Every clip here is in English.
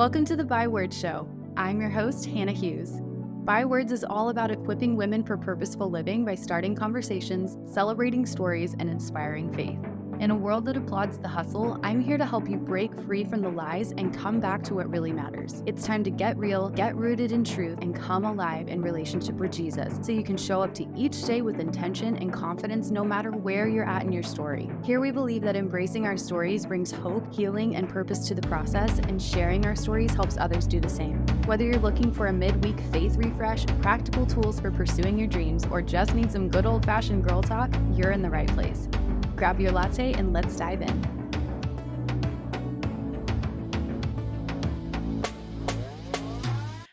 Welcome to the Bywords Show. I'm your host, Hannah Hughes. Bywords is all about equipping women for purposeful living by starting conversations, celebrating stories, and inspiring faith. In a world that applauds the hustle, I'm here to help you break free from the lies and come back to what really matters. It's time to get real, get rooted in truth, and come alive in relationship with Jesus so you can show up to each day with intention and confidence no matter where you're at in your story. Here we believe that embracing our stories brings hope, healing, and purpose to the process, and sharing our stories helps others do the same. Whether you're looking for a midweek faith refresh, practical tools for pursuing your dreams, or just need some good old-fashioned girl talk, you're in the right place. Grab your latte and let's dive in.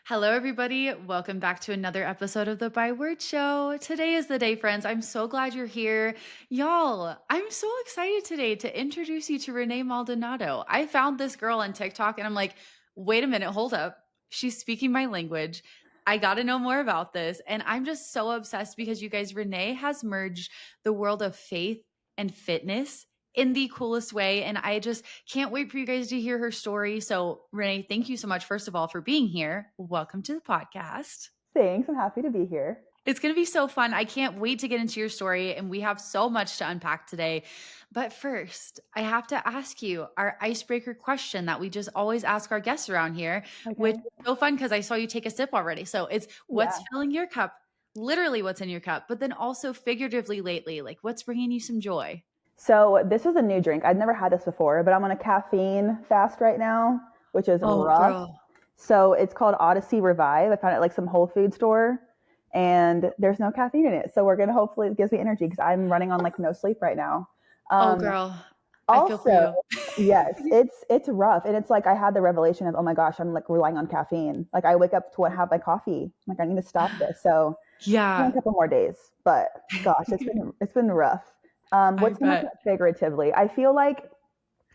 Hello, everybody. Welcome back to another episode of the Bywords Show. Today is the day, friends. I'm so glad you're here. Y'all, I'm so excited today to introduce you to Renee Maldonado. I found this girl on TikTok and I'm like, wait a minute, hold up. She's speaking my language. I got to know more about this. And I'm just so obsessed because you guys, Renee has merged the world of faith and fitness in the coolest way. And I just can't wait for you guys to hear her story. So Renee, thank you so much, first of all, for being here. Welcome to the podcast. Thanks. I'm happy to be here. It's going to be so fun. I can't wait to get into your story. And we have so much to unpack today. But first, I have to ask you our icebreaker question that we just always ask our guests around here, which is so fun because I saw you take a sip already. So it's what's filling your cup? Literally what's in your cup, but then also figuratively lately, like what's bringing you some joy? So this is a new drink. I've never had this before, but I'm on a caffeine fast right now, which is rough. Girl. So it's called Odyssey Revive. I found it at like some Whole Food store and there's no caffeine in it. So we're going to hopefully it gives me energy because I'm running on like no sleep right now. Girl. I feel for you. Yes, it's rough. And it's like, I had the revelation of, oh my gosh, I'm like relying on caffeine. Like I wake up to have my coffee. I'm like, I need to stop this. So yeah, a couple more days, but gosh, it's been rough. What's going to figuratively? I feel like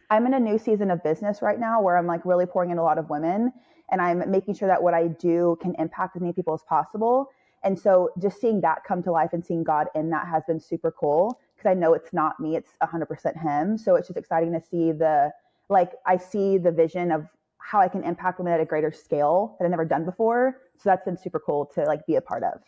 I'm in a new season of business right now where I'm like really pouring in a lot of women and I'm making sure that what I do can impact as many people as possible. And so just seeing that come to life and seeing God in that has been super cool because I know it's not me, it's 100% him. So it's just exciting to see I see the vision of how I can impact women at a greater scale that I've never done before. So that's been super cool to like be a part of.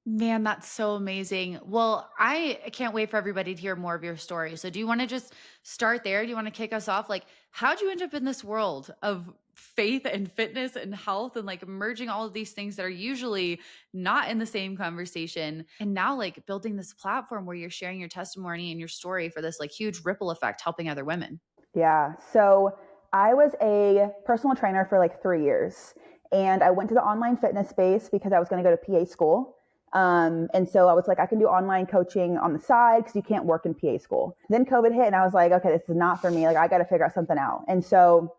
Man, that's so amazing. Well, I can't wait for everybody to hear more of your story. So do you want to just start there? Do you want to kick us off? Like, how'd you end up in this world of faith and fitness and health and like merging all of these things that are usually not in the same conversation? And now like building this platform where you're sharing your testimony and your story for this like huge ripple effect, helping other women. Yeah. So I was a personal trainer for like 3 years and I went to the online fitness space because I was going to go to PA school. And so I was like, I can do online coaching on the side because you can't work in PA school. Then COVID hit and I was like, okay, this is not for me. Like I got to figure out something out. And so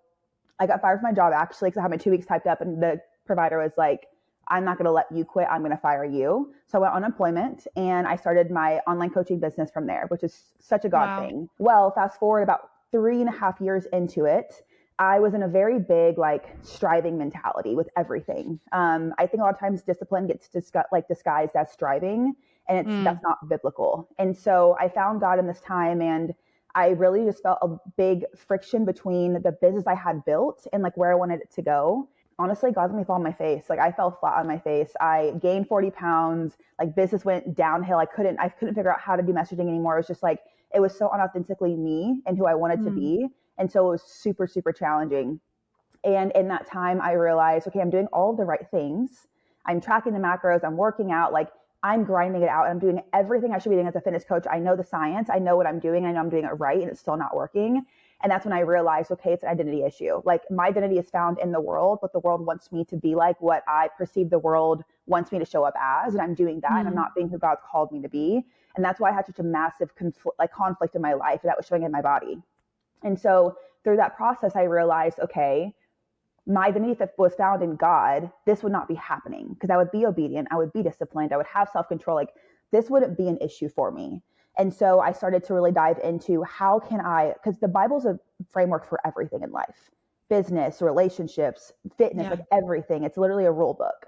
I got fired from my job actually because I had my 2 weeks typed up and the provider was like, I'm not going to let you quit. I'm going to fire you. So I went on unemployment and I started my online coaching business from there, which is such a God thing. Well, fast forward about 3.5 years into it, I was in a very big, like striving mentality with everything. I think a lot of times discipline gets disguised as striving and that's not biblical. And so I found God in this time and I really just felt a big friction between the business I had built and like where I wanted it to go. Honestly, God made me fall on my face. Like I fell flat on my face. I gained 40 pounds, like business went downhill. I couldn't figure out how to do messaging anymore. It was just like, it was so unauthentically me and who I wanted to be. And so it was super, super challenging. And in that time, I realized, okay, I'm doing all the right things. I'm tracking the macros. I'm working out. Like I'm grinding it out. And I'm doing everything I should be doing as a fitness coach. I know the science. I know what I'm doing. I know I'm doing it right. And it's still not working. And that's when I realized, okay, it's an identity issue. Like my identity is found in the world, but the world wants me to be like what I perceive the world wants me to show up as. And I'm doing that. And I'm not being who God's called me to be. And that's why I had such a massive conflict in my life that was showing in my body. And so through that process, I realized, okay, my identity that was found in God, this would not be happening because I would be obedient. I would be disciplined. I would have self-control. Like this wouldn't be an issue for me. And so I started to really dive into how can I, because the Bible's a framework for everything in life, business, relationships, fitness, like everything. It's literally a rule book.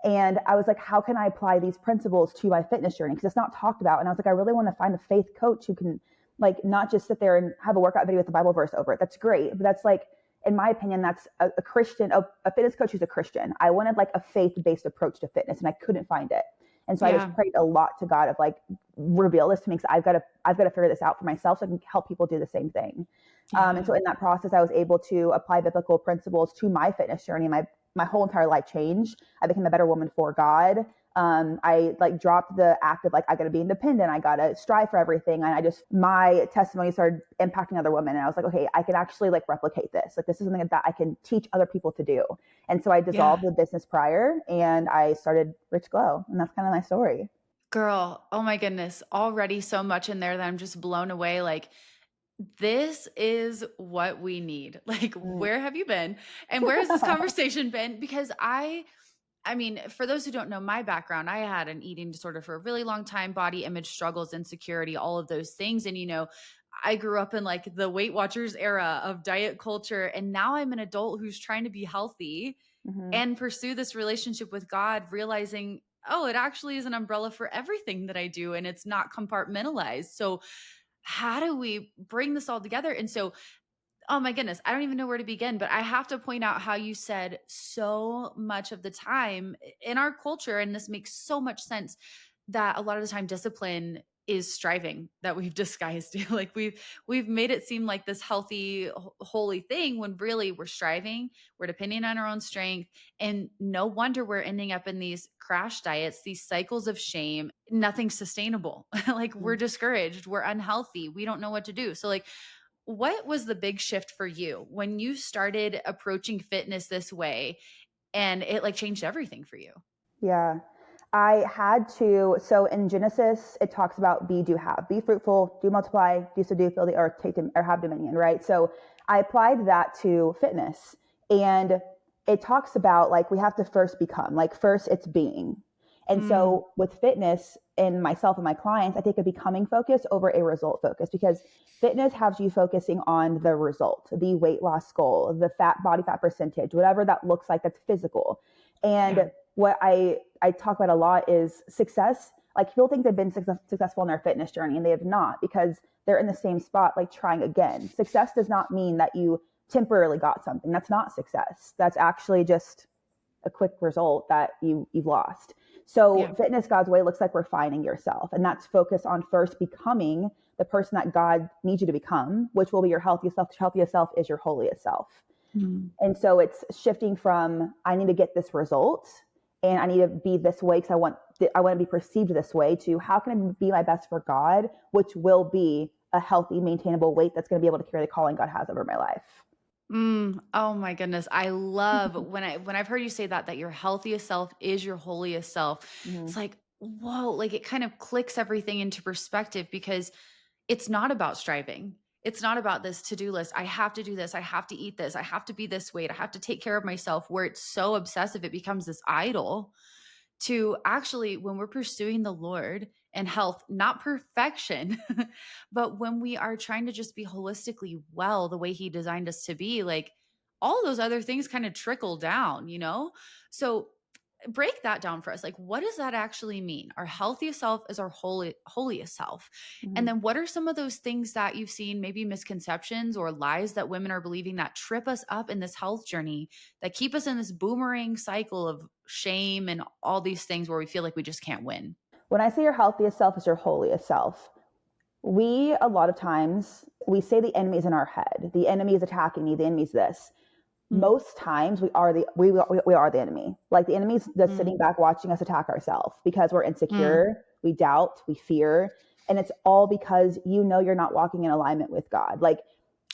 And I was like, how can I apply these principles to my fitness journey? Because it's not talked about. And I was like, I really want to find a faith coach who can like not just sit there and have a workout video with the Bible verse over it. That's great. But that's like, in my opinion, that's a Christian, a fitness coach who's a Christian. I wanted like a faith-based approach to fitness, and I couldn't find it. And so I just Yeah. prayed a lot to God of like, reveal this to me, because I've got to figure this out for myself so I can help people do the same thing. And Yeah. so in that process, I was able to apply biblical principles to my fitness journey. My whole entire life changed. I became a better woman for God. I like dropped the act of like, I got to be independent. I got to strive for everything. And my testimony started impacting other women. And I was like, okay, I can actually like replicate this. Like, this is something that I can teach other people to do. And so I Yeah. dissolved the business prior and I started Rich Glow. And that's kind of my story. Girl, oh my goodness. Already so much in there that I'm just blown away. Like, this is what we need. Like, Mm. where have you been? And where has this conversation been? Because I mean, for those who don't know my background, I had an eating disorder for a really long time, body image struggles, insecurity, all of those things. And, I grew up in like the Weight Watchers era of diet culture. And now I'm an adult who's trying to be healthy Mm-hmm. and pursue this relationship with God, realizing, oh, it actually is an umbrella for everything that I do and it's not compartmentalized. So, how do we bring this all together? And so, oh my goodness, I don't even know where to begin, but I have to point out how you said so much of the time in our culture, and this makes so much sense, that a lot of the time discipline is striving that we've disguised. Like we've made it seem like this healthy, holy thing when really we're striving, we're depending on our own strength, and no wonder we're ending up in these crash diets, these cycles of shame, nothing sustainable. Like we're discouraged, we're unhealthy, we don't know what to do. So like, what was the big shift for you when you started approaching fitness this way and it like changed everything for you? Yeah. I had to, so in Genesis, it talks about be, do, have, be fruitful, do multiply, do subdue, fill the earth, take or have dominion, right? So I applied that to fitness, and it talks about like, we have to first become, like first it's being. And Mm, so with fitness and myself and my clients, I take a becoming focus over a result focus, because fitness has you focusing on the result, the weight loss goal, the body fat percentage, whatever that looks like, that's physical. yeah. And what I talk about a lot is success. Like, people think they've been successful in their fitness journey, and they have not, because they're in the same spot, like trying again. Success does not mean that you temporarily got something. That's not success. That's actually just a quick result that you've lost. So Yeah. fitness God's way looks like refining yourself, and that's focused on first becoming the person that God needs you to become, which will be your healthiest self. Healthiest self is your holiest self. Mm. And so it's shifting from, I need to get this result and I need to be this way because I want to be perceived this way, to how can I be my best for God, which will be a healthy, maintainable weight that's going to be able to carry the calling God has over my life. Oh my goodness. I love when I've heard you say that your healthiest self is your holiest self. Mm-hmm. It's like, whoa, like it kind of clicks everything into perspective because it's not about striving. It's not about this to-do list. I have to do this. I have to eat this. I have to be this weight. I have to take care of myself, where it's so obsessive it becomes this idol. To actually, when we're pursuing the Lord and health, not perfection, but when we are trying to just be holistically well the way He designed us to be, like all those other things kind of trickle down. So break that down for us. Like, what does that actually mean? Our healthiest self is our holiest self. Mm-hmm. And then what are some of those things that you've seen, maybe misconceptions or lies that women are believing that trip us up in this health journey, that keep us in this boomerang cycle of shame and all these things where we feel like we just can't win? When I say your healthiest self is your holiest self, a lot of times, we say the enemy is in our head. The enemy is attacking me. The enemy is this. Mm, Most times we are the enemy. Like, the enemy's just mm, sitting back watching us attack ourselves because we're mm. insecure, we doubt, we fear, and it's all because you're not walking in alignment with God. Like,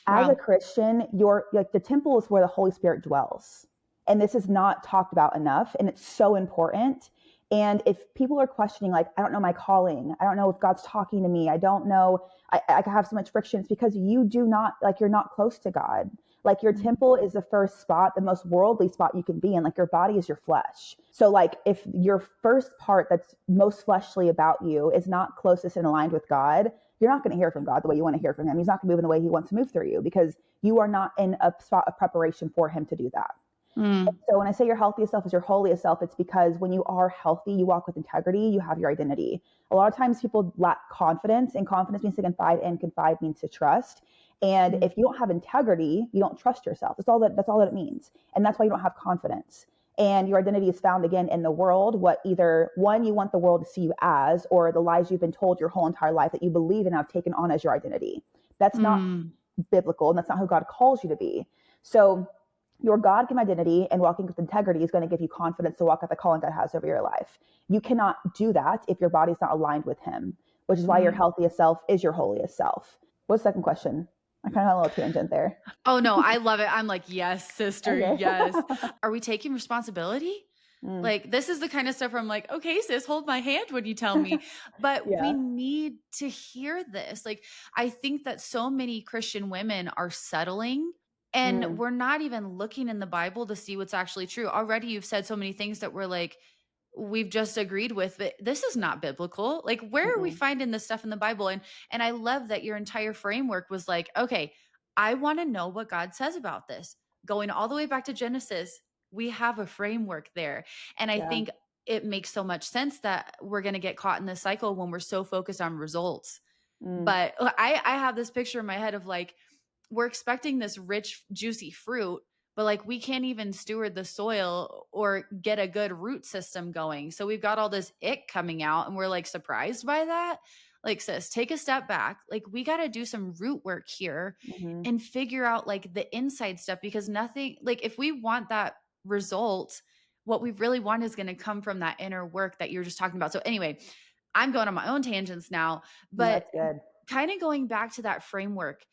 as a Wow. Christian, you're like, the temple is where the Holy Spirit dwells. And this is not talked about enough, and it's so important. And if people are questioning, like, I don't know my calling, I don't know if God's talking to me, I don't know, I have so much friction, it's because you're not close to God. Like, your Mm, temple is the first spot, the most worldly spot you can be in. Like, your body is your flesh. So like, if your first part that's most fleshly about you is not closest and aligned with God, you're not going to hear from God the way you want to hear from Him. He's not going to move in the way He wants to move through you, because you are not in a spot of preparation for Him to do that. mm, So when I say your healthiest self is your holiest self, it's because when you are healthy, you walk with integrity, you have your identity. A lot of times people lack confidence, and confidence means to confide, and confide means to trust. And Mm. if you don't have integrity, you don't trust yourself. That's all that it means. And that's why you don't have confidence. And your identity is found again in the world, what either one, you want the world to see you as, or the lies you've been told your whole entire life that you believe and have taken on as your identity. That's not Mm. biblical, and that's not who God calls you to be. So your God-given identity and walking with integrity is going to give you confidence to walk out the calling God has over your life. You cannot do that if your body's not aligned with Him, which is why your Mm. healthiest self is your holiest self. What's the second question? I kind of had a little tangent there. Oh, no, I love it. I'm like, "Yes, sister, Okay. yes." Are we taking responsibility? Mm. Like, this is the kind of stuff where I'm like, "Okay, sis, hold my hand when you tell me." But we Yeah. need to hear this. Like, I think that so many Christian women are settling, and Mm. we're not even looking in the Bible to see what's actually true. Already, you've said so many things that we're like, we've just agreed with, but this is not biblical. Like, where are we Mm-mm. finding this stuff in the Bible? And I love that your entire framework was like, okay, I want to know what God says about this. Going all the way back to Genesis, we have a framework there. And I Yeah. think it makes so much sense that we're going to get caught in this cycle when we're so focused on results. Mm. But I have this picture in my head of like, we're expecting this rich, juicy fruit, but like we can't even steward the soil or get a good root system going. So we've got all this ick coming out and we're like surprised by that. Like, sis, take a step back. Like, we got to do some root work here Mm-hmm. and figure out like the inside stuff because nothing, like, if we want that result, what we really want is going to come from that inner work that you're just talking about. So, anyway, I'm going on my own tangents now, but That's good. kind of going back to that framework,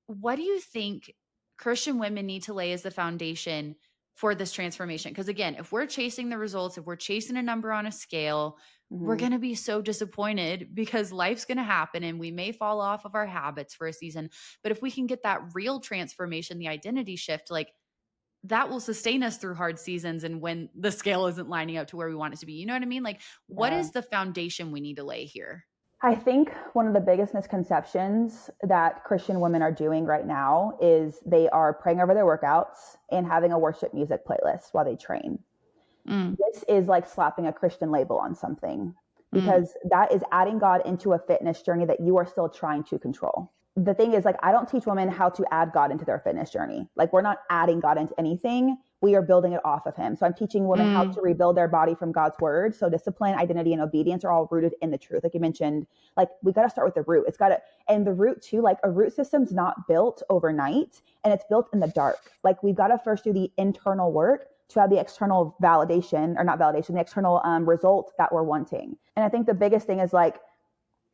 what do you think Christian women need to lay as the foundation for this transformation? Because again, if we're chasing the results, if we're chasing a number on a scale, we're Mm-hmm. going to be so disappointed because life's going to happen and we may fall off of our habits for a season. But if we can get that real transformation, the identity shift, like that will sustain us through hard seasons and when the scale isn't lining up to where we want it to be. You know what I mean? Like, what Yeah. is the foundation we need to lay here? I think one of the biggest misconceptions that Christian women are doing right now is they are praying over their workouts and having a worship music playlist while they train. Mm, This is like slapping a Christian label on something mm, because that is adding God into a fitness journey that you are still trying to control. The thing is, like, I don't teach women how to add God into their fitness journey. Like, we're not adding God into anything. We are building it off of Him. So I'm teaching women how mm. to rebuild their body from God's word. So discipline, identity, and obedience are all rooted in the truth. Like you mentioned, like we got to start with the root. It's got to, and the root too, like a root system's not built overnight and it's built in the dark. Like we've got to first do the internal work to have the external validation or not validation, the external result that we're wanting. And I think the biggest thing is like,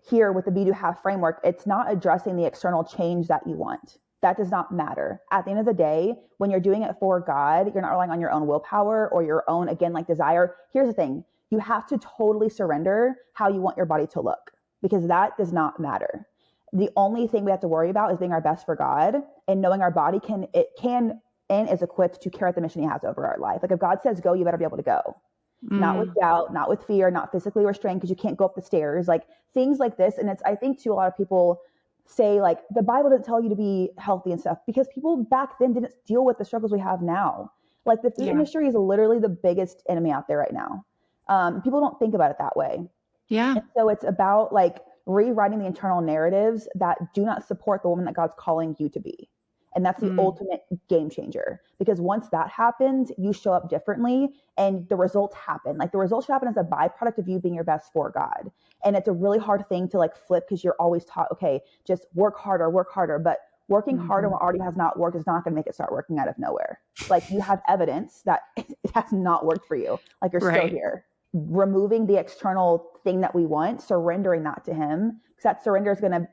here with the Be Do Have framework, it's not addressing the external change that you want. That does not matter. At the end of the day, when you're doing it for God, you're not relying on your own willpower or your own, again, like desire. Here's the thing. You have to totally surrender how you want your body to look because that does not matter. The only thing we have to worry about is being our best for God and knowing our body can and is equipped to carry out the mission He has over our life. Like if God says go, you better be able to go, not with Mm. doubt, not with fear, not physically restrained because you can't go up the stairs, like things like this. And it's, I think too, a lot of people say like the Bible doesn't tell you to be healthy and stuff because people back then didn't deal with the struggles we have now. Like the food Yeah. industry is literally the biggest enemy out there right now. People don't think about it that way. Yeah. And so it's about like rewriting the internal narratives that do not support the woman that God's calling you to be. And that's the Mm. ultimate game changer because once that happens, you show up differently and the results happen. Like the results should happen as a byproduct of you being your best for God. And it's a really hard thing to like flip because you're always taught, okay, just work harder, work harder. But working harder Mhm. what already has not worked is not going to make it start working out of nowhere. Like you have evidence that it has not worked for you. Like you're still Right. here. Removing the external thing that we want, surrendering that to Him, because that surrender is going to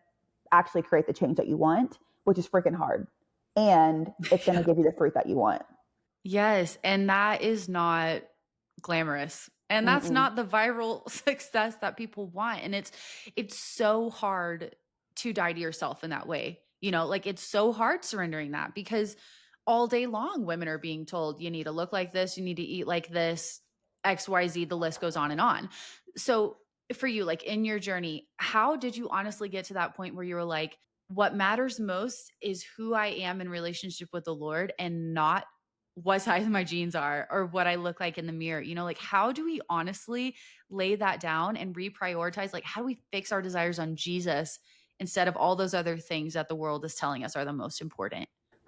actually create the change that you want, which is freaking hard. And it's going to Yeah. give you the fruit that you want. Yes, and that is not glamorous. And that's Mm-mm. not the viral success that people want. And it's so hard to die to yourself in that way. You know, like it's so hard surrendering that because all day long women are being told you need to look like this, you need to eat like this, XYZ, the list goes on and on. So for you, like in your journey, how did you honestly get to that point where you were like, what matters most is who I am in relationship with the Lord and not what size my jeans are or what I look like in the mirror. You know, like how do we honestly lay that down and reprioritize? Like, how do we fix our desires on Jesus instead of all those other things that the world is telling us are the most important?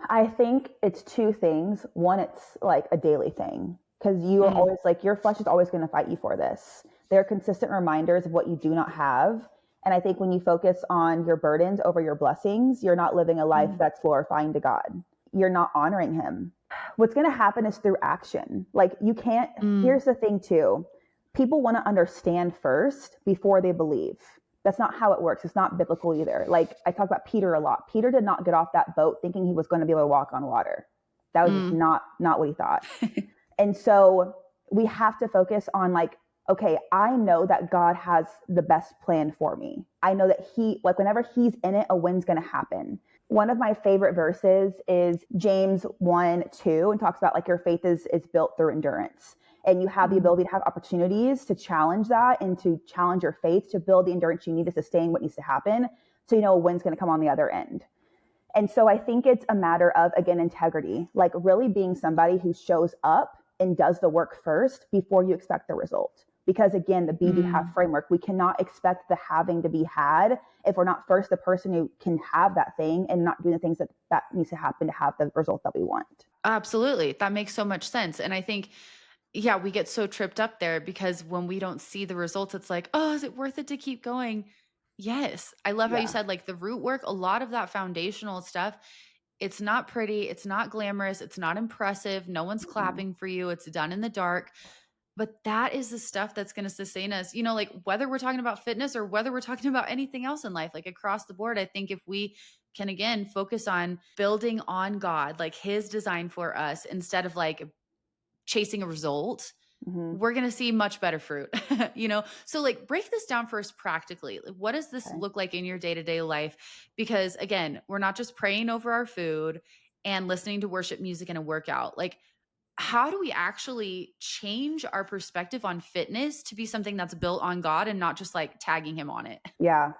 I think it's two things. One, it's like a daily thing because you are Mm, always like, your flesh is always going to fight you for this. They're consistent reminders of what you do not have. And I think when you focus on your burdens over your blessings, you're not living a life mm, that's glorifying to God. You're not honoring Him. What's going to happen is through action. Like, you can't, mm. here's the thing too. People want to understand first before they believe. That's not how it works. It's not biblical either. Like, I talk about Peter a lot. Peter did not get off that boat thinking he was going to be able to walk on water. That was just Mm. not what he thought. And so we have to focus on, like, okay, I know that God has the best plan for me. I know that like, whenever He's in it, a win's going to happen. One of my favorite verses is James 1:2, and talks about, like, your faith is built through endurance. And you have the Mm. ability to have opportunities to challenge that and to challenge your faith to build the endurance you need to sustain what needs to happen. So you know a win's going to come on the other end. And so I think it's a matter of, again, integrity, like really being somebody who shows up and does the work first before you expect the result. Because again, the be, do, have Mm. framework, we cannot expect the having to be had if we're not first the person who can have that thing and not doing the things that needs to happen to have the result that we want. Absolutely. That makes so much sense. And I think, yeah, we get so tripped up there because when we don't see the results, it's like, oh, is it worth it to keep going? Yes. I love how you Yeah. said, like, the root work, a lot of that foundational stuff, it's not pretty, it's not glamorous, it's not impressive. No one's Mhm. clapping for you. It's done in the dark. But that is the stuff that's going to sustain us, like whether we're talking about fitness or whether we're talking about anything else in life, like across the board. I think if we can again focus on building on God, like His design for us, instead of like chasing a result, Mhm. we're going to see much better fruit. So like break this down for us practically. Like, what does this Okay. look like in your day-to-day life? Because again, we're not just praying over our food and listening to worship music in a workout. Like, how do we actually change our perspective on fitness to be something that's built on God and not just like tagging Him on it? Yeah.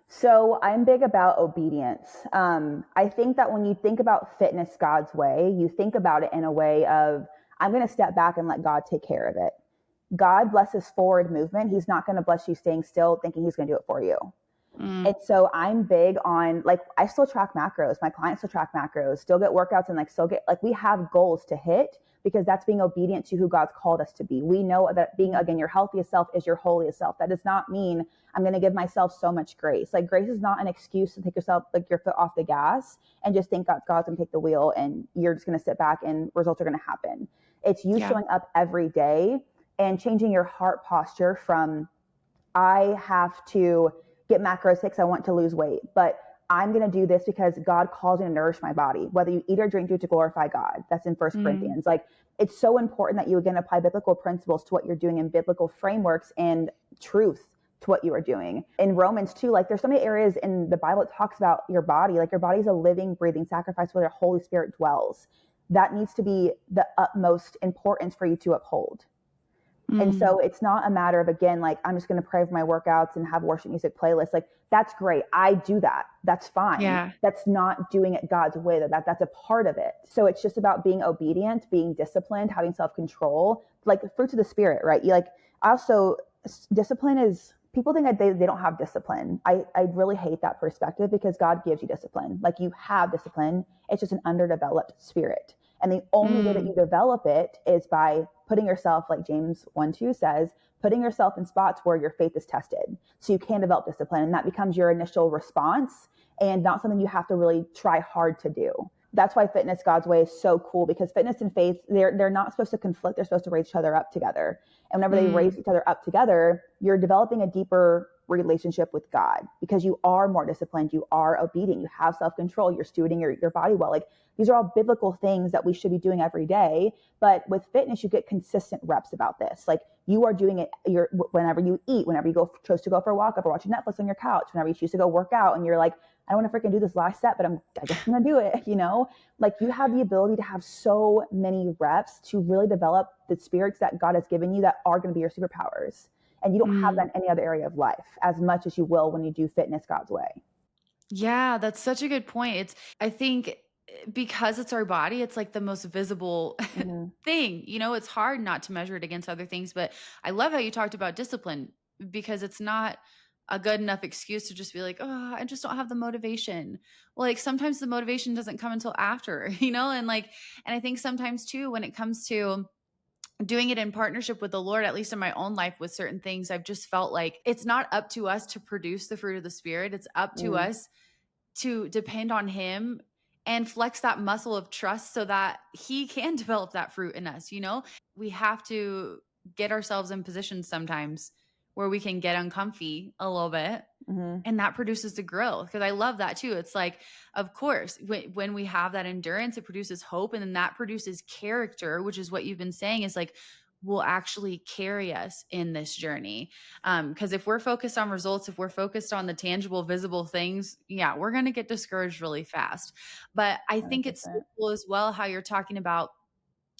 So I'm big about obedience. I think that when you think about fitness God's way, you think about it in a way of, I'm going to step back and let God take care of it. God blesses forward movement. He's not going to bless you staying still thinking He's going to do it for you. Mm, And so I'm big on, like, I still track macros. My clients still track macros, still get workouts, and like still get, like, we have goals to hit because that's being obedient to who God's called us to be. We know that being, mm, again, your healthiest self is your holiest self. That does not mean I'm going to give myself so much grace. Like, grace is not an excuse to take yourself, like, your foot off the gas and just think God's going to take the wheel and you're just going to sit back and results are going to happen. It's you yeah. showing up every day and changing your heart posture from, I have to get macros because I want to lose weight, but I'm going to do this because God calls me to nourish my body. Whether you eat or drink, do it to glorify God. That's in First Mm, Corinthians. Like, it's so important that you again apply biblical principles to what you're doing and biblical frameworks and truth to what you are doing. In Romans too, like, there's so many areas in the Bible that talks about your body. Like, your body is a living, breathing sacrifice where the Holy Spirit dwells. That needs to be the utmost importance for you to uphold. And mm, so it's not a matter of, again, like, I'm just going to pray for my workouts and have worship music playlists. Like, that's great. I do that. That's fine. yeah. That's not doing it God's way. That's a part of it. So it's just about being obedient, being disciplined, having self-control, like the fruits of the spirit, right? You like, also, discipline is, people think that they don't have discipline. I really hate that perspective because God gives you discipline. Like, you have discipline. It's just an underdeveloped spirit. And the only way that Mm, you develop it is by putting yourself, like James 1:2 says, putting yourself in spots where your faith is tested. So you can develop discipline. And that becomes your initial response and not something you have to really try hard to do. That's why fitness God's way is so cool, because fitness and faith, they're not supposed to conflict. They're supposed to raise each other up together. And whenever they raise mm, each other up together, you're developing a deeper relationship with God because you are more disciplined, you are obedient, you have self-control, you're stewarding your body well. Like, these are all biblical things that we should be doing every day. But with fitness, you get consistent reps about this. Like, you are doing it whenever you eat, whenever you chose to go for a walk, or watching Netflix on your couch, whenever you choose to go work out and you're like, I don't want to freaking do this last set, but I guess I'm going to do it, Like, you have the ability to have so many reps to really develop the spirits that God has given you that are going to be your superpowers. And you don't have that mm. in any other area of life as much as you will when you do fitness God's way. Yeah, that's such a good point. I think because it's our body, it's like the most visible Mm-hmm. thing. It's hard not to measure it against other things. But I love how you talked about discipline because it's not a good enough excuse to just be like, oh, I just don't have the motivation. Well, like sometimes the motivation doesn't come until after, and and I think sometimes too, when it comes to doing it in partnership with the Lord, at least in my own life with certain things, I've just felt like it's not up to us to produce the fruit of the Spirit. It's up to Mm, us to depend on Him and flex that muscle of trust so that He can develop that fruit in us. We have to get ourselves in positions sometimes where we can get uncomfy a little bit, mm-hmm, and that produces the growth. Because I love that too. It's like, of course, when we have that endurance, it produces hope, and then that produces character, which is what you've been saying is like, will actually carry us in this journey. Because if we're focused on results, if we're focused on the tangible, visible things, yeah, we're going to get discouraged really fast. But I think it's so 100%. cool as well how you're talking about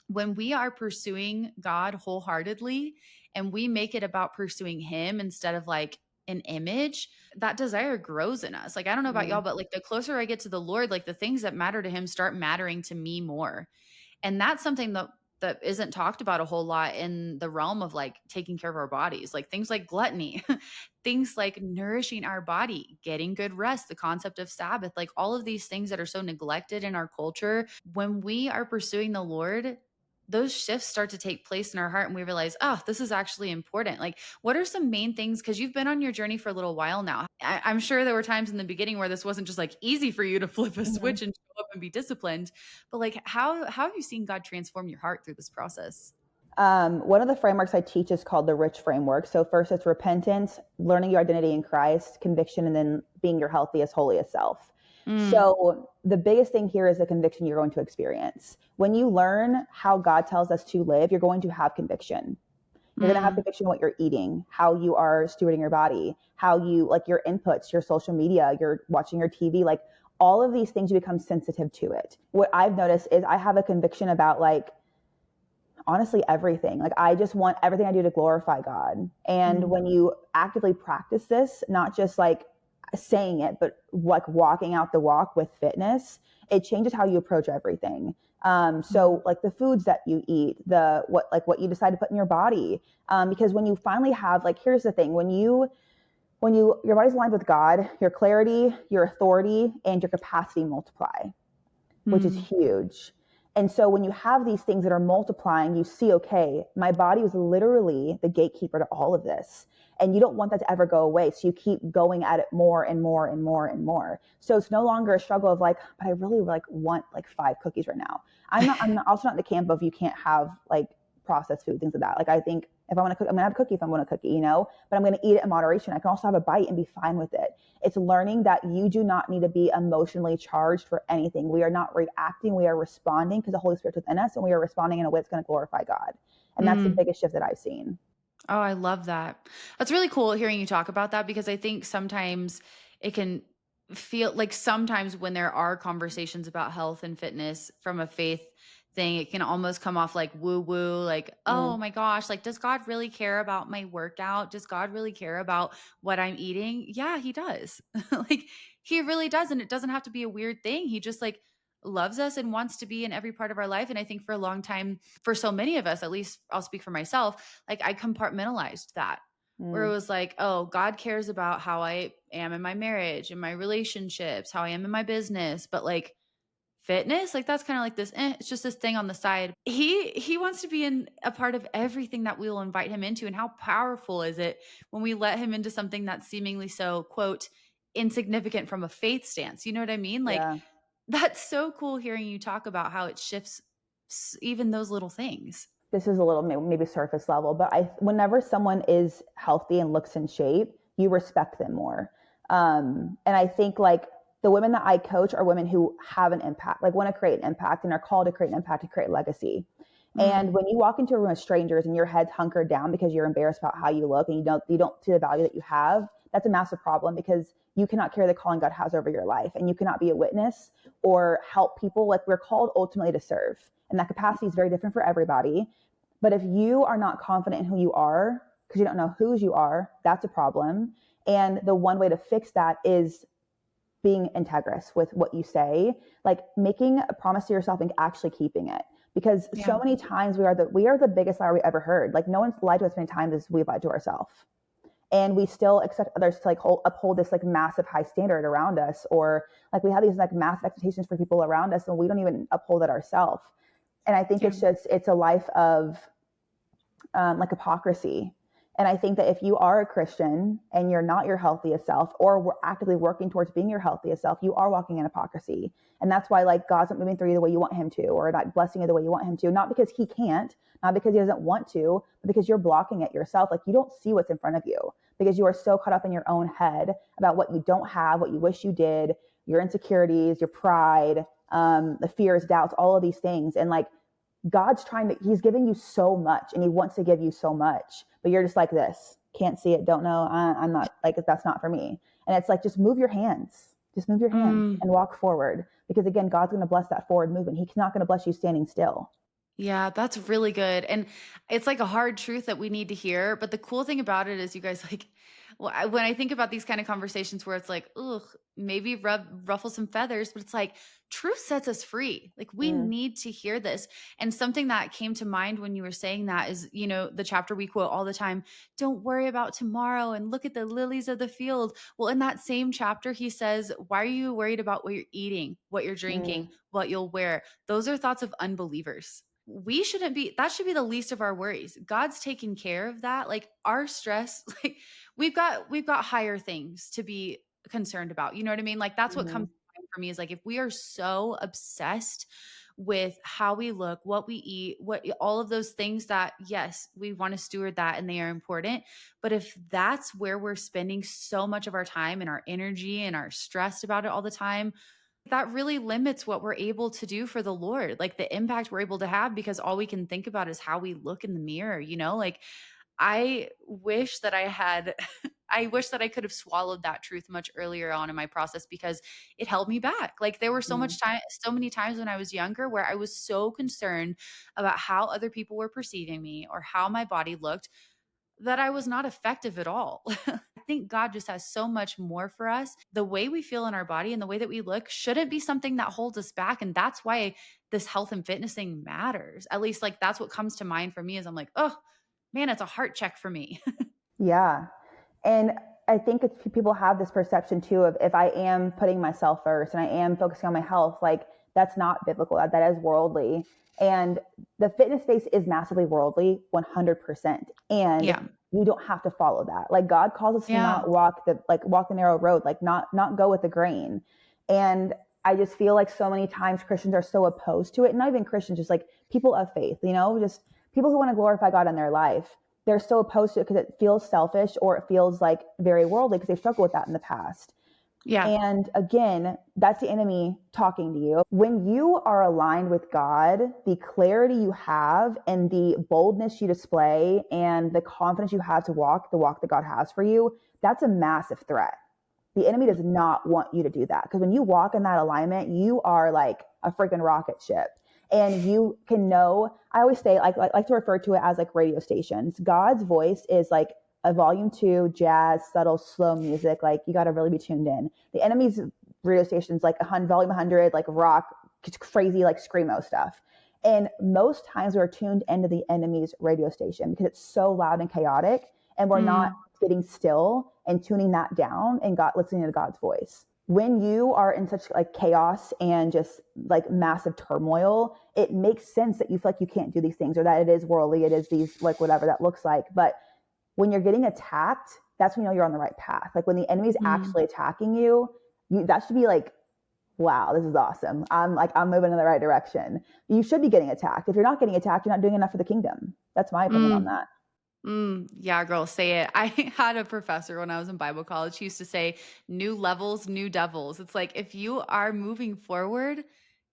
when we are pursuing God wholeheartedly and we make it about pursuing Him instead of like an image, that desire grows in us. Like, I don't know about y'all, Mm, but like the closer I get to the Lord, like the things that matter to Him start mattering to me more. And that's something that isn't talked about a whole lot in the realm of like taking care of our bodies, like things like gluttony, things like nourishing our body, getting good rest, the concept of Sabbath, like all of these things that are so neglected in our culture. When we are pursuing the Lord, those shifts start to take place in our heart and we realize, oh, this is actually important. Like, what are some main things? Because you've been on your journey for a little while now. I'm sure there were times in the beginning where this wasn't just like easy for you to flip a mm-hmm. switch and show up and be disciplined. But like, how have you seen God transform your heart through this process? One of the frameworks I teach is called the Rich Framework. So first it's repentance, learning your identity in Christ, conviction, and then being your healthiest, holiest self. Mm, So the biggest thing here is the conviction you're going to experience. When you learn how God tells us to live, you're going to have conviction. You're going to have mm, conviction what you're eating, how you are stewarding your body, how you like your inputs, your social media, you're watching your TV, like all of these things you become sensitive to it. What I've noticed is I have a conviction about like honestly everything. Like I just want everything I do to glorify God. And mm, when you actively practice this, not just like saying it, but like walking out the walk with fitness, it changes how you approach everything. mm, So like the foods that you eat, the what you decide to put in your body. Because when you finally have like, here's the thing, when you your body's aligned with God, your clarity, your authority, and your capacity multiply, which is mm, huge. And so when you have these things that are multiplying, you see, okay, my body was literally the gatekeeper to all of this. And you don't want that to ever go away. So you keep going at it more and more and more and more. So it's no longer a struggle of like, but I really like want like 5 cookies right now. I'm also not in the camp of you can't have like processed food, things like that. Like I think if I want to cook, I'm gonna have a cookie if I want a cookie, but I'm gonna eat it in moderation. I can also have a bite and be fine with it. It's learning that you do not need to be emotionally charged for anything. We are not reacting, we are responding because the Holy Spirit's within us and we are responding in a way that's going to glorify God. And that's the mm. biggest shift that I've seen. Oh, I love that. That's really cool hearing you talk about that because I think sometimes it can feel like sometimes when there are conversations about health and fitness from a faith thing, it can almost come off like woo woo, like, oh Mm, my gosh, like, does God really care about my workout? Does God really care about what I'm eating? Yeah, He does. Like, He really does. And it doesn't have to be a weird thing. He just like loves us and wants to be in every part of our life. And I think for a long time, for so many of us, at least I'll speak for myself, like I compartmentalized that where it mm, was like, oh, God cares about how I am in my marriage, in my relationships, how I am in my business, but like fitness, like that's kind of like this, it's just this thing on the side. He wants to be in a part of everything that we will invite him into. And how powerful is it when we let him into something that's seemingly so, quote, insignificant from a faith stance? You know what I mean? Like yeah. that's so cool hearing you talk about how it shifts even those little things. This is a little maybe surface level, but whenever someone is healthy and looks in shape, you respect them more. And I think like the women that I coach are women who have an impact, like want to create an impact and are called to create an impact, to create legacy. And Mm, when you walk into a room of strangers and your head's hunkered down because you're embarrassed about how you look and you don't see the value that you have, that's a massive problem because you cannot carry the calling God has over your life and you cannot be a witness or help people. Like we're called ultimately to serve. And that capacity is very different for everybody. But if you are not confident in who you are, because you don't know whose you are, that's a problem. And the one way to fix that is being integrous with what you say, like making a promise to yourself and actually keeping it. Because yeah. so many times we are the biggest liar we ever heard. Like no one's lied to us as many times as we've lied to ourselves. and we still expect others to like uphold this like massive high standard around us, or like we have these like massive expectations for people around us and we don't even uphold it ourselves. And I think Yeah. it's a life of like hypocrisy. And I think that if you are a Christian and you're not your healthiest self, or we're actively working towards being your healthiest self, you are walking in hypocrisy. And that's why like God's not moving through you the way you want him to, or not blessing you the way you want him to, not because he can't, not because he doesn't want to, but because you're blocking it yourself. Like you don't see what's in front of you because you are so caught up in your own head about what you don't have, what you wish you did, your insecurities, your pride, the fears, doubts, all of these things. And like God's he's giving you so much and he wants to give you so much, but you're just like this, can't see it, don't know. I'm not like, that's not for me. And it's like, just move your hands, Mm. and walk forward. Because again, God's going to bless that forward movement. He's not going to bless you standing still. Yeah, that's really good. And it's like a hard truth that we need to hear. But the cool thing about it is you guys like, well, when I think about these kind of conversations where it's like, ugh, maybe ruffle some feathers, but it's like truth sets us free. Like we Mm, need to hear this. And something that came to mind when you were saying that is, the chapter we quote all the time, don't worry about tomorrow and look at the lilies of the field. Well, in that same chapter, he says, why are you worried about what you're eating, what you're drinking, mm, what you'll wear? Those are thoughts of unbelievers. We shouldn't be, that should be the least of our worries. God's taking care of that. Like our stress, like we've got higher things to be concerned about. You know what I mean? Like that's what comes mm, to mind for me is like if we are so obsessed with how we look, what we eat, what all of those things that yes, we want to steward that and they are important, but if that's where we're spending so much of our time and our energy and are stressed about it all the time, that really limits what we're able to do for the Lord, like the impact we're able to have because all we can think about is how we look in the mirror. Like I wish that I had I wish that I could have swallowed that truth much earlier on in my process because it held me back. Like there were mm. so many times when I was younger where I was so concerned about how other people were perceiving me or how my body looked that I was not effective at all. I think God just has so much more for us. The way we feel in our body and the way that we look shouldn't be something that holds us back. And that's why this health and fitness thing matters. At least, like, that's what comes to mind for me is I'm like, oh, man, it's a heart check for me. Yeah. And I think it's, people have this perception too of, if I am putting myself first and I am focusing on my health, like that's not biblical. That is worldly. And the fitness space is massively worldly, 100%. And Yeah. you don't have to follow that. Like God calls us to Yeah. not walk the narrow road, like not go with the grain. And I just feel like so many times Christians are so opposed to it. And not even Christians, just like people of faith, just people who want to glorify God in their life, they're so opposed to it because it feels selfish or it feels like very worldly because they struggled with that in the past. Yeah. And again, that's the enemy talking to you. When you are aligned with God, the clarity you have and the boldness you display and the confidence you have to walk the walk that God has for you, that's a massive threat. The enemy does not want you to do that, because when you walk in that alignment, you are like a freaking rocket ship. And you can know, I always say, like to refer to it as like radio stations. God's voice is like a volume 2 jazz, subtle, slow music. Like you got to really be tuned in. The enemy's radio stations like volume 100, like rock, crazy, like screamo stuff. And most times we're tuned into the enemy's radio station because it's so loud and chaotic, and we're not Mm. getting still and tuning that down and listening to God's voice. When you are in such like chaos and just like massive turmoil, it makes sense that you feel like you can't do these things, or that it is worldly, it is these like whatever that looks like. But when you're getting attacked, that's when you know you're on the right path. Like when the enemy's Mm. actually attacking you, that should be like, wow, this is awesome. I'm moving in the right direction. You should be getting attacked. If you're not getting attacked, you're not doing enough for the kingdom. That's my opinion on Mm. that. Yeah, girl, say it. I had a professor when I was in Bible college. He used to say, new levels, new devils. It's like if you are moving forward,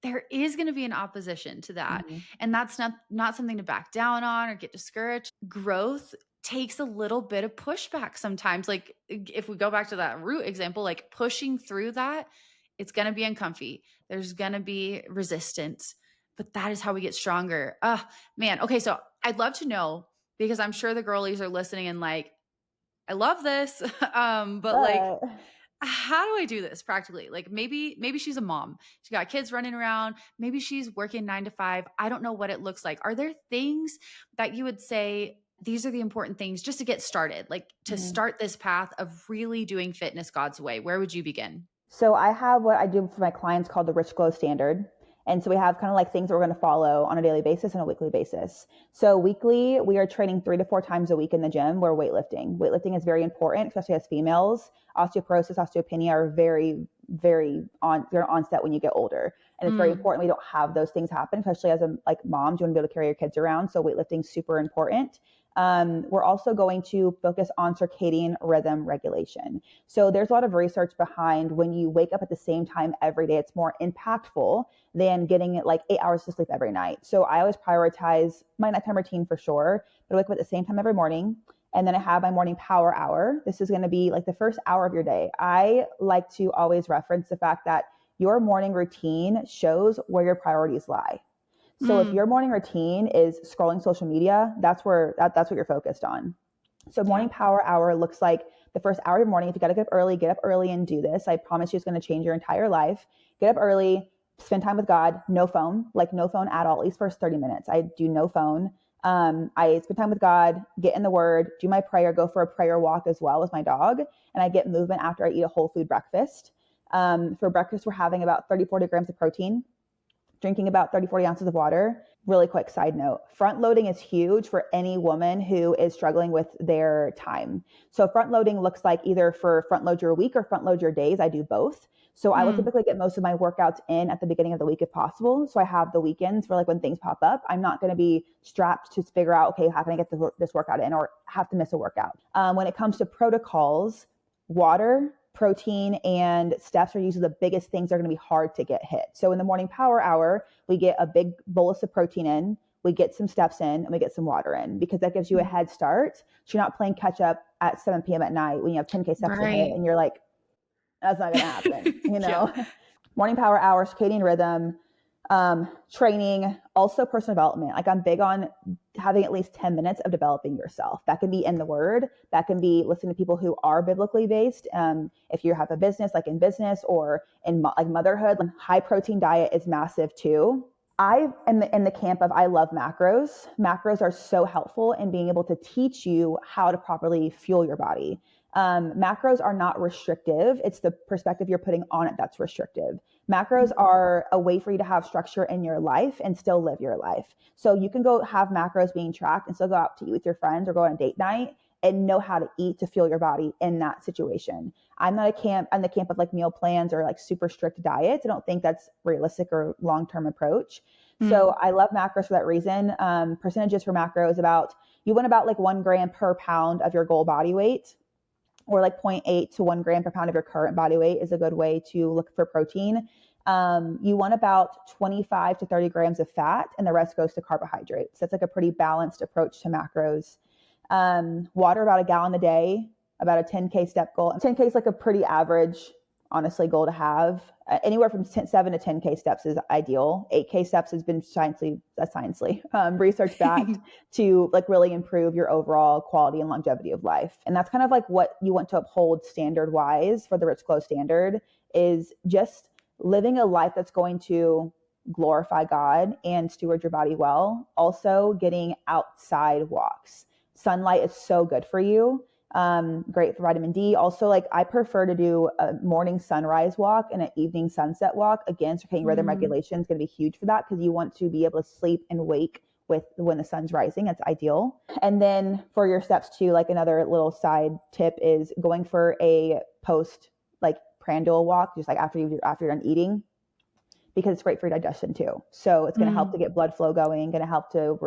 there is going to be an opposition to that. Mm-hmm. And that's not something to back down on or get discouraged. Growth takes a little bit of pushback sometimes. Like if we go back to that root example, like pushing through that, it's going to be uncomfy. There's going to be resistance, but that is how we get stronger. Man. Okay. So I'd love to know because I'm sure the girlies are listening and like, I love this. But like, But how do I do this practically? Like maybe she's a mom. She got kids running around. Maybe she's working 9 to 5. I don't know what it looks like. Are there things that you would say these are the important things just to get started, like to Mhm. start this path of really doing fitness God's way? Where would you begin? So I have what I do for my clients called the Rich Glow Standard. And so we have kind of like things that we're going to follow on a daily basis and a weekly basis. So weekly, we are training 3 to 4 times a week in the gym. We're weightlifting. Weightlifting is very important, especially as females. Osteoporosis, osteopenia are they're onset when you get older. And it's very Mm, important we don't have those things happen, especially as a like moms, you want to be able to carry your kids around. So weightlifting is super important. We're also going to focus on circadian rhythm regulation. So there's a lot of research behind when you wake up at the same time every day, it's more impactful than getting like 8 hours to sleep every night. So I always prioritize my nighttime routine for sure, but I wake up at the same time every morning. And then I have my morning power hour. This is going to be like the first hour of your day. I like to always reference the fact that your morning routine shows where your priorities lie. So if mm, your morning routine is scrolling social media, that's what you're focused on. So morning yeah. power hour looks like the first hour of the morning. If you got to get up early and do this. I promise you it's going to change your entire life. Get up early, spend time with God, no phone, like no phone at all, at least first 30 minutes. I do no phone. I spend time with God, get in the word, do my prayer, go for a prayer walk as well with my dog. And I get movement after I eat a whole food breakfast. For breakfast, we're having about 30-40 grams of protein, drinking about 30-40 ounces of water. Really quick side note, front loading is huge for any woman who is struggling with their time. So front loading looks like either for front load your week or front load your days. I do both. So I will Mm, typically get most of my workouts in at the beginning of the week if possible. So I have the weekends for like when things pop up. I'm not going to be strapped to figure out, okay, how can I get this workout in or have to miss a workout. When it comes to protocols, water, protein, and steps are usually the biggest things that are going to be hard to get hit. So in the morning power hour, we get a big bolus of protein in, we get some steps in, and we get some water in because that gives you a mm. head start. So you're not playing catch up at 7 p.m. at night when you have 10K steps to hit Right. and you're like, that's not going to happen, Yeah. Morning power hour, circadian rhythm, training, also personal development. Like I'm big on having at least 10 minutes of developing yourself. That can be in the word. That can be listening to people who are biblically based. If you have a business, like in business or in like motherhood, high protein diet is massive too. I am in the camp of I love macros. Macros are so helpful in being able to teach you how to properly fuel your body. Macros are not restrictive. It's the perspective you're putting on it that's restrictive. Macros Mm, are a way for you to have structure in your life and still live your life. So you can go have macros being tracked and still go out to eat with your friends or go on a date night and know how to eat to fuel your body in that situation. I'm the camp of like meal plans or like super strict diets. I don't think that's realistic or long-term approach. So mm, I love macros for that reason. Percentages for macros about you want about like 1 gram per pound of your goal body weight, or like zero point 0.8 to 1 gram per pound of your current body weight is a good way to look for protein. You want about 25 to 30 grams of fat, and the rest goes to carbohydrates. That's like a pretty balanced approach to macros. Water about a gallon a day, about a 10K step goal. 10K is like a pretty average, honestly, goal to have. Anywhere from 7 to 10K steps is ideal. 8K steps has been research backed to like really improve your overall quality and longevity of life. And that's kind of like what you want to uphold standard wise for the Rich Glow standard is just living a life that's going to glorify God and steward your body well. Also getting outside walks. Sunlight is so good for you. Great for vitamin D. Also, like I prefer to do a morning sunrise walk and an evening sunset walk. Again, circadian rhythm mm. regulation is going to be huge for that because you want to be able to sleep and wake with when the sun's rising. That's ideal. And then for your steps too, like another little side tip is going for a post like prandial walk, just like after you're done eating, because it's great for your digestion too. So it's going to help Mm. to get blood flow going, going to help to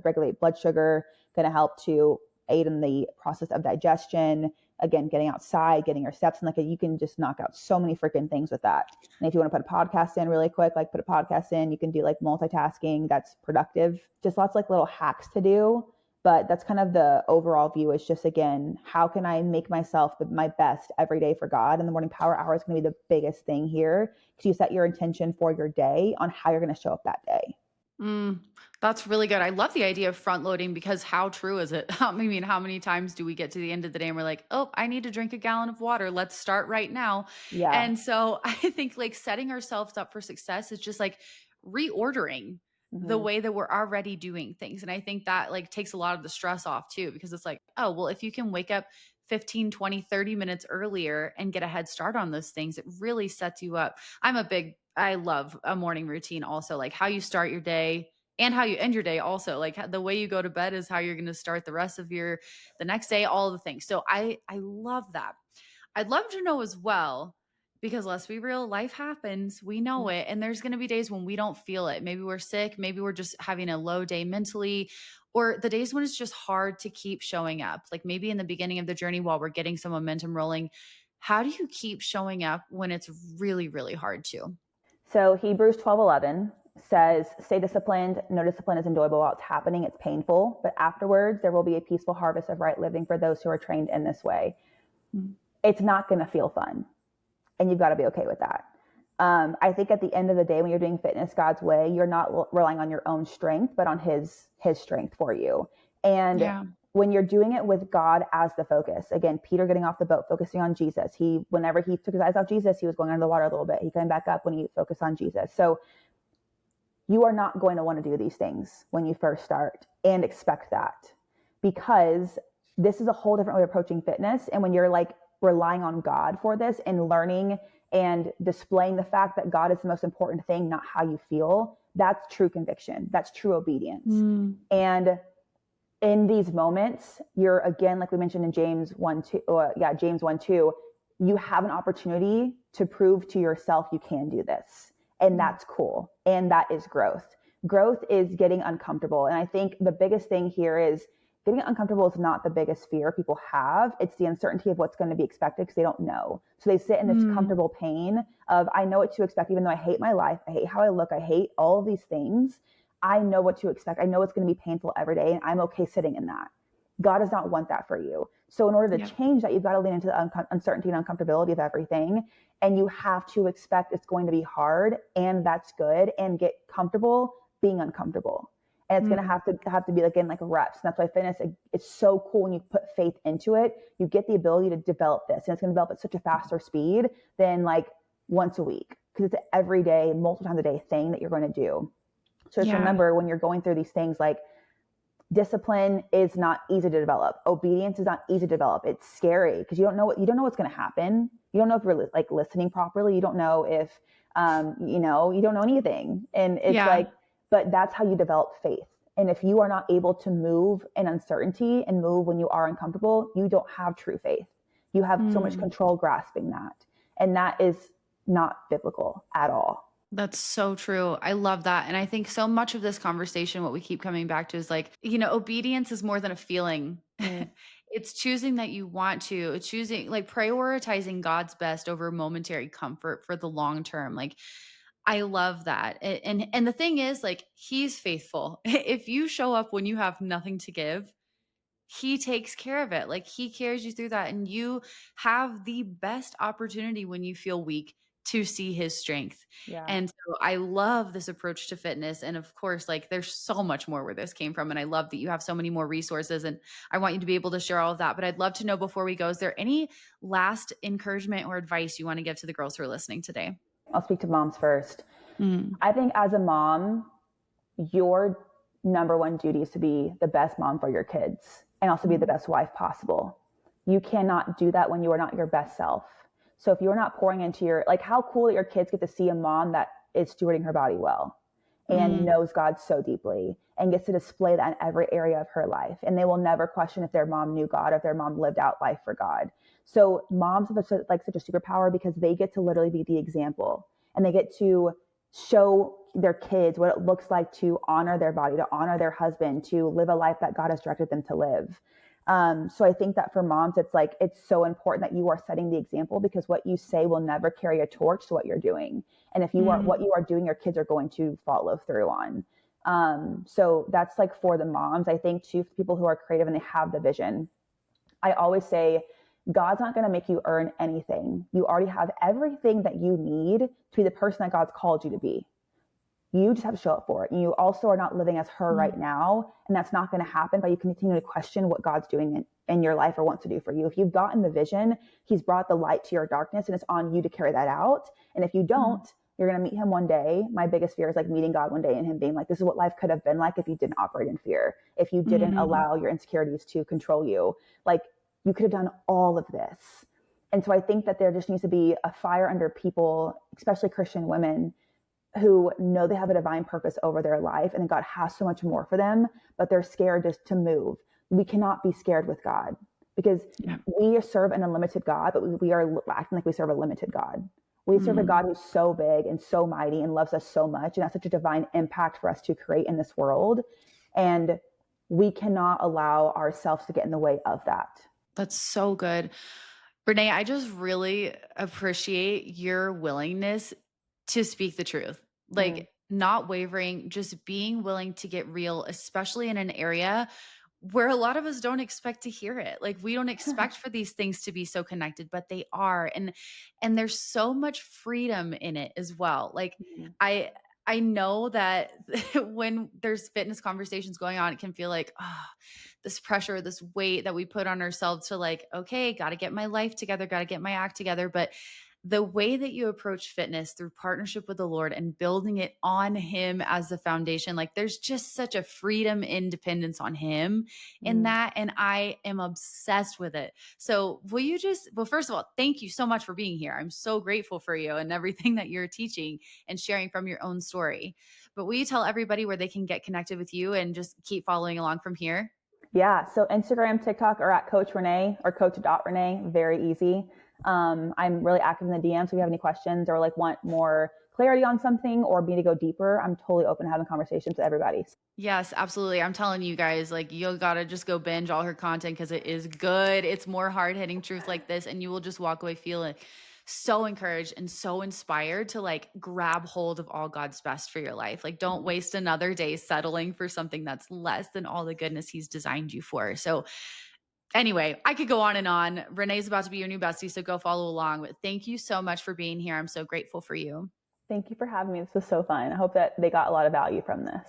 regulate blood sugar, going to help to aid in the process of digestion. Again, getting outside, getting your steps in, like you can just knock out so many freaking things with that. And if you want to put a podcast in really quick, like put a podcast in, you can do like multitasking. That's productive. Just lots of like little hacks to do. But that's kind of the overall view is just, again, how can I make myself my best every day for God? And the morning power hour is going to be the biggest thing here because you set your intention for your day on how you're going to show up that day. Mm, that's really good. I love the idea of front loading because how true is it? I mean, how many times do we get to the end of the day and we're like, oh, I need to drink a gallon of water. Let's start right now. Yeah. And so I think like setting ourselves up for success is just like reordering. the way that we're already doing things. And I think that like takes a lot of the stress off too, because it's like, oh, well, if you can wake up 15, 20, 30 minutes earlier and get a head start on those things, it really sets you up. I love a morning routine also, like how you start your day and how you end your day also. Like the way you go to bed is how you're going to start the rest of the next day, all of the things. So I love that. I'd love to know as well, because let's be real, life happens. We know it. And there's going to be days when we don't feel it. Maybe we're sick. Maybe we're just having a low day mentally, or the days when it's just hard to keep showing up. Like maybe in the beginning of the journey while we're getting some momentum rolling, how do you keep showing up when it's really, really hard to? So Hebrews 12:11 says, stay disciplined. No discipline is enjoyable while it's happening. It's painful, but afterwards there will be a peaceful harvest of right living for those who are trained in this way. It's not going to feel fun, and you've got to be okay with that. I think at the end of the day, when you're doing fitness God's way, you're not relying on your own strength, but on his strength for you. And when you're doing it with God as the focus, again, Peter getting off the boat, focusing on Jesus. Whenever he took his eyes off Jesus, he was going under the water a little bit. He came back up when he focused on Jesus. So you are not going to want to do these things when you first start, and expect that, because this is a whole different way of approaching fitness. And when you're like relying on God for this and learning and displaying the fact that God is the most important thing, not how you feel, that's true conviction. That's true obedience. And in these moments, you're, again, like we mentioned in James 1:2, you have an opportunity to prove to yourself you can do this. And that's cool. And that is growth. Growth is getting uncomfortable. And I think the biggest thing here is getting uncomfortable is not the biggest fear people have. It's the uncertainty of what's going to be expected, because they don't know. So they sit in this comfortable pain of, I know what to expect, even though I hate my life. I hate how I look. I hate all of these things. I know what to expect. I know it's going to be painful every day, and I'm okay sitting in that. God does not want that for you. So in order to change that, you've got to lean into the uncertainty and uncomfortability of everything. And you have to expect it's going to be hard, and that's good, and get comfortable being uncomfortable. And it's going to have to be, again, like reps. And that's why fitness, it's so cool when you put faith into it. You get the ability to develop this, and it's going to develop at such a faster speed than like once a week, because it's an everyday, multiple times a day thing that you're going to do. So just remember, when you're going through these things, like discipline is not easy to develop. Obedience is not easy to develop. It's scary because you don't know what's going to happen. You don't know if you're like listening properly. You don't know if, you don't know anything. And it's like, but that's how you develop faith. And if you are not able to move in uncertainty and move when you are uncomfortable, you don't have true faith. You have so much control grasping that. And that is not biblical at all. That's so true. I love that. And I think so much of this conversation, what we keep coming back to is like, obedience is more than a feeling. It's choosing that you want to, it's choosing, like prioritizing God's best over momentary comfort for the long term. Like, I love that. And the thing is, like, he's faithful. If you show up when you have nothing to give, he takes care of it. Like, he carries you through that. And you have the best opportunity when you feel weak to see his strength. Yeah. And so I love this approach to fitness. And of course, like, there's so much more where this came from. And I love that you have so many more resources, and I want you to be able to share all of that. But I'd love to know, before we go, is there any last encouragement or advice you want to give to the girls who are listening today? I'll speak to moms first. I think as a mom, your number one duty is to be the best mom for your kids, and also be the best wife possible. You cannot do that when you are not your best self. So if you're not pouring into like, how cool that your kids get to see a mom that is stewarding her body well and knows God so deeply and gets to display that in every area of her life. And they will never question if their mom knew God or if their mom lived out life for God. So moms have like such a superpower, because they get to literally be the example, and they get to show their kids what it looks like to honor their body, to honor their husband, to live a life that God has directed them to live. So I think that for moms, it's so important that you are setting the example, because what you say will never carry a torch to what you're doing. And if you are, what you are doing, your kids are going to follow through on. So that's like for the moms. I think too, for people who are creative and they have the vision, I always say, God's not going to make you earn anything. You already have everything that you need to be the person that God's called you to be. You just have to show up for it. You also are not living as her right now. And that's not going to happen by you continue to question what God's doing in your life or wants to do for you. If you've gotten the vision, he's brought the light to your darkness, and it's on you to carry that out. And if you don't, You're going to meet him one day. My biggest fear is like meeting God one day and him being like, this is what life could have been like if you didn't operate in fear, if you didn't allow your insecurities to control you. Like, you could have done all of this. And so I think that there just needs to be a fire under people, especially Christian women, who know they have a divine purpose over their life and God has so much more for them, but they're scared just to move. We cannot be scared with God because we serve an unlimited God, but we are acting like we serve a limited God. We serve a God who's so big and so mighty and loves us so much. And that's such a divine impact for us to create in this world. And we cannot allow ourselves to get in the way of that. That's so good. Renee, I just really appreciate your willingness to speak the truth. Like, not wavering, just being willing to get real, especially in an area where a lot of us don't expect to hear it. Like, we don't expect for these things to be so connected, but they are. And there's so much freedom in it as well. Like, I know that when there's fitness conversations going on, it can feel like, this pressure, this weight that we put on ourselves to like, okay, got to get my life together, got to get my act together. But the way that you approach fitness through partnership with the Lord and building it on him as the foundation, like there's just such a freedom, independence on him in that. And I am obsessed with it. So will you well, first of all, thank you so much for being here. I'm so grateful for you and everything that you're teaching and sharing from your own story. But will you tell everybody where they can get connected with you and just keep following along from here? Yeah. So Instagram, TikTok are at Coach Renee or Coach.Renee. Very easy. I'm really active in the DMs. So if you have any questions or like want more clarity on something or me to go deeper, I'm totally open to having conversations with everybody. Yes, absolutely. I'm telling you guys, like, you gotta just go binge all her content because it is good. It's more hard-hitting truth like this, and you will just walk away feeling so encouraged and so inspired to like grab hold of all God's best for your life. Like, don't waste another day settling for something that's less than all the goodness he's designed you for. So anyway, I could go on and on. Renee's about to be your new bestie, so go follow along. But thank you so much for being here. I'm so grateful for you. Thank you for having me. This was so fun. I hope that they got a lot of value from this.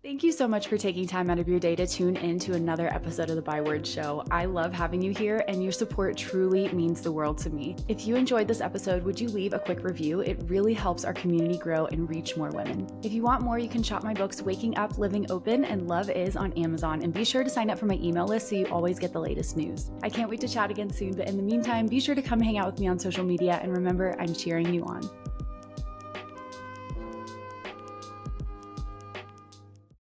Thank you so much for taking time out of your day to tune in to another episode of the Byword Show. I love having you here, and your support truly means the world to me. If you enjoyed this episode, would you leave a quick review? It really helps our community grow and reach more women. If you want more, you can shop my books, Waking Up, Living Open, and Love Is on Amazon, and be sure to sign up for my email list so you always get the latest news. I can't wait to chat again soon, but in the meantime, be sure to come hang out with me on social media, and remember, I'm cheering you on.